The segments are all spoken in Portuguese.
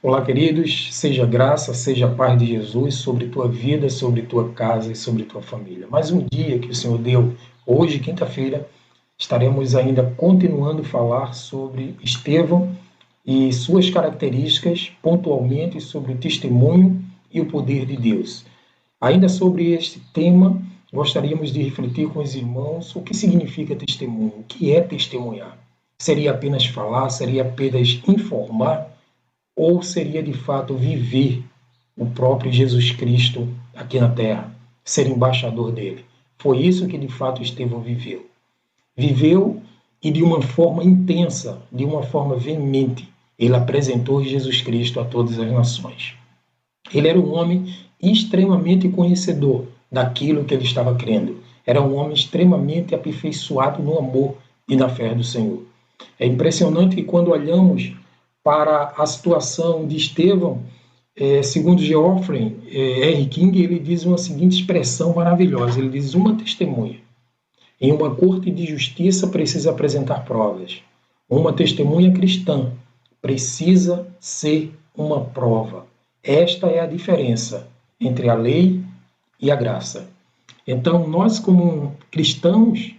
Olá, queridos, seja graça, seja a paz de Jesus sobre tua vida, sobre tua casa e sobre tua família. Mais um dia que o Senhor deu, hoje, quinta-feira, estaremos ainda continuando a falar sobre Estevão e suas características, pontualmente sobre o testemunho e o poder de Deus. Ainda sobre este tema, gostaríamos de refletir com os irmãos o que significa testemunho, o que é testemunhar. Seria apenas falar, seria apenas informar? Ou seria de fato viver o próprio Jesus Cristo aqui na terra, ser embaixador dele? Foi isso que de fato Estevão viveu. Viveu e de uma forma intensa, de uma forma veemente, ele apresentou Jesus Cristo a todas as nações. Ele era um homem extremamente conhecedor daquilo que ele estava crendo. Era um homem extremamente aperfeiçoado no amor e na fé do Senhor. É impressionante que quando olhamos para a situação de Estevão, segundo Geoffrey R. King, ele diz uma seguinte expressão maravilhosa, ele diz: uma testemunha em uma corte de justiça precisa apresentar provas. Uma testemunha cristã precisa ser uma prova. Esta é a diferença entre a lei e a graça. Então, nós como cristãos,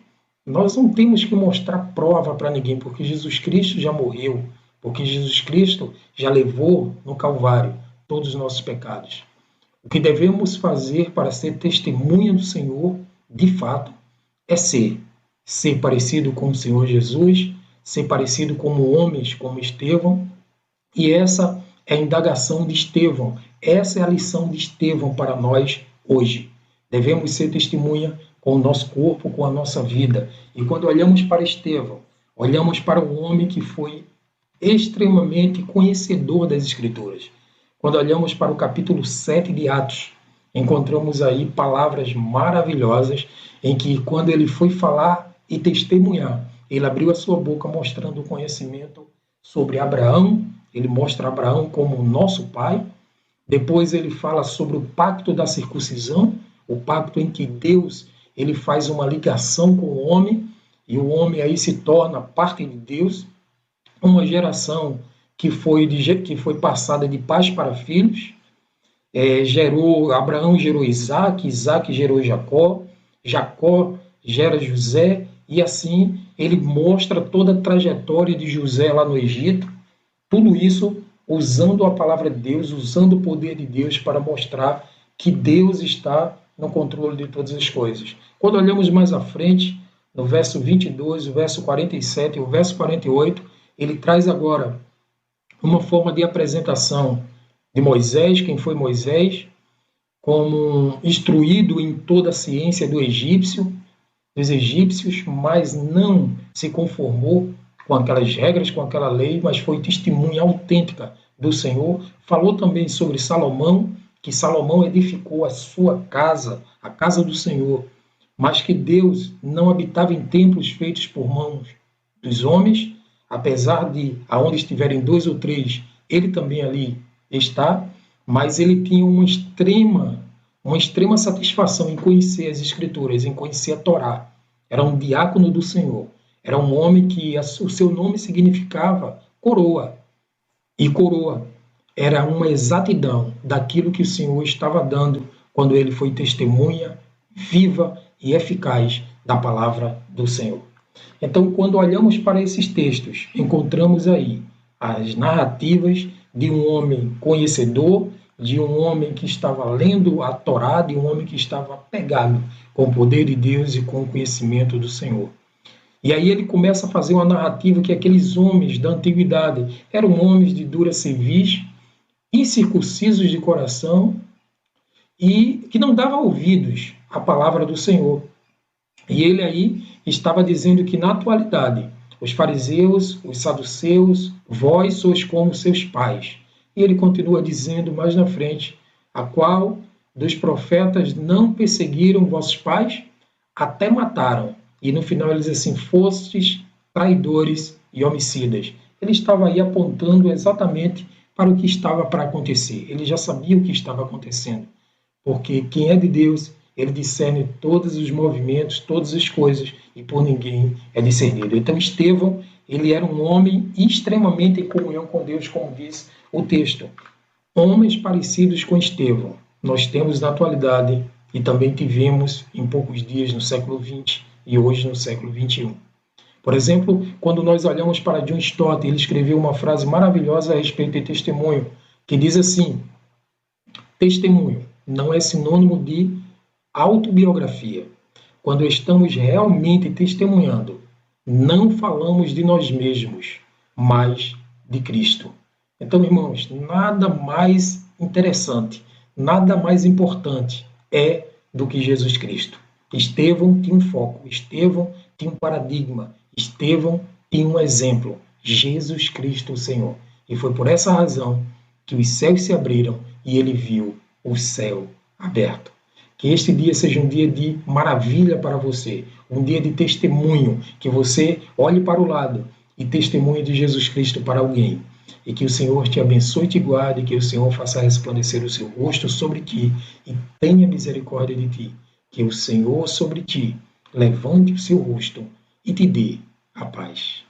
nós não temos que mostrar prova para ninguém, porque Jesus Cristo já morreu, porque Jesus Cristo já levou no Calvário todos os nossos pecados. O que devemos fazer para ser testemunha do Senhor, de fato, é ser parecido com o Senhor Jesus, ser parecido como homens como Estevão, e essa é a indagação de Estevão, essa é a lição de Estevão para nós hoje. Devemos ser testemunha com o nosso corpo, com a nossa vida. E quando olhamos para Estevão, olhamos para um homem que foi extremamente conhecedor das Escrituras. Quando olhamos para o capítulo 7 de Atos, encontramos aí palavras maravilhosas em que, quando ele foi falar e testemunhar, ele abriu a sua boca mostrando o conhecimento sobre Abraão, ele mostra Abraão como nosso pai. Depois ele fala sobre o pacto da circuncisão, o pacto em que Deus ele faz uma ligação com o homem, e o homem aí se torna parte de Deus. Uma geração que foi passada de pais para filhos, Abraão gerou Isaac, Isaac gerou Jacó, Jacó gera José, e assim ele mostra toda a trajetória de José lá no Egito, tudo isso usando a palavra de Deus, usando o poder de Deus para mostrar que Deus está no controle de todas as coisas. Quando olhamos mais à frente, no verso 22, o verso 47 e o verso 48, ele traz agora uma forma de apresentação de Moisés, quem foi Moisés, como instruído em toda a ciência dos egípcios, mas não se conformou com aquelas regras, com aquela lei, mas foi testemunha autêntica do Senhor. Falou também sobre Salomão, que Salomão edificou a sua casa, a casa do Senhor, mas que Deus não habitava em templos feitos por mãos dos homens, apesar de aonde estiverem dois ou três, ele também ali está, mas ele tinha uma extrema satisfação em conhecer as Escrituras, em conhecer a Torá. Era um diácono do Senhor, era um homem que o seu nome significava coroa, e coroa era uma exatidão daquilo que o Senhor estava dando quando ele foi testemunha viva e eficaz da palavra do Senhor. Então, quando olhamos para esses textos, encontramos aí as narrativas de um homem conhecedor, de um homem que estava lendo a Torá, de um homem que estava apegado com o poder de Deus e com o conhecimento do Senhor. E aí ele começa a fazer uma narrativa que aqueles homens da antiguidade eram homens de dura cerviz, incircuncisos de coração e que não davam ouvidos à palavra do Senhor. E ele aí estava dizendo que, na atualidade, os fariseus, os saduceus, vós sois como seus pais. E ele continua dizendo mais na frente: a qual dos profetas não perseguiram vossos pais, até mataram. E no final ele diz assim: fostes traidores e homicidas. Ele estava aí apontando exatamente para o que estava para acontecer. Ele já sabia o que estava acontecendo, porque quem é de Deus, ele discerne todos os movimentos, todas as coisas, e por ninguém é discernido. Então Estevão, ele era um homem extremamente em comunhão com Deus, como diz o texto. Homens parecidos com Estevão, nós temos na atualidade e também tivemos em poucos dias no século XX e hoje no século XXI. Por exemplo, quando nós olhamos para John Stott, ele escreveu uma frase maravilhosa a respeito de testemunho, que diz assim: testemunho não é sinônimo de autobiografia. Quando estamos realmente testemunhando, não falamos de nós mesmos, mas de Cristo. Então, irmãos, nada mais interessante, nada mais importante é do que Jesus Cristo. Estevão tinha um foco, Estevão tinha um paradigma, Estevão tinha um exemplo, Jesus Cristo o Senhor. E foi por essa razão que os céus se abriram e ele viu o céu aberto. Que este dia seja um dia de maravilha para você, um dia de testemunho, que você olhe para o lado e testemunhe de Jesus Cristo para alguém. E que o Senhor te abençoe e te guarde, que o Senhor faça resplandecer o seu rosto sobre ti e tenha misericórdia de ti. Que o Senhor sobre ti levante o seu rosto e te dê a paz.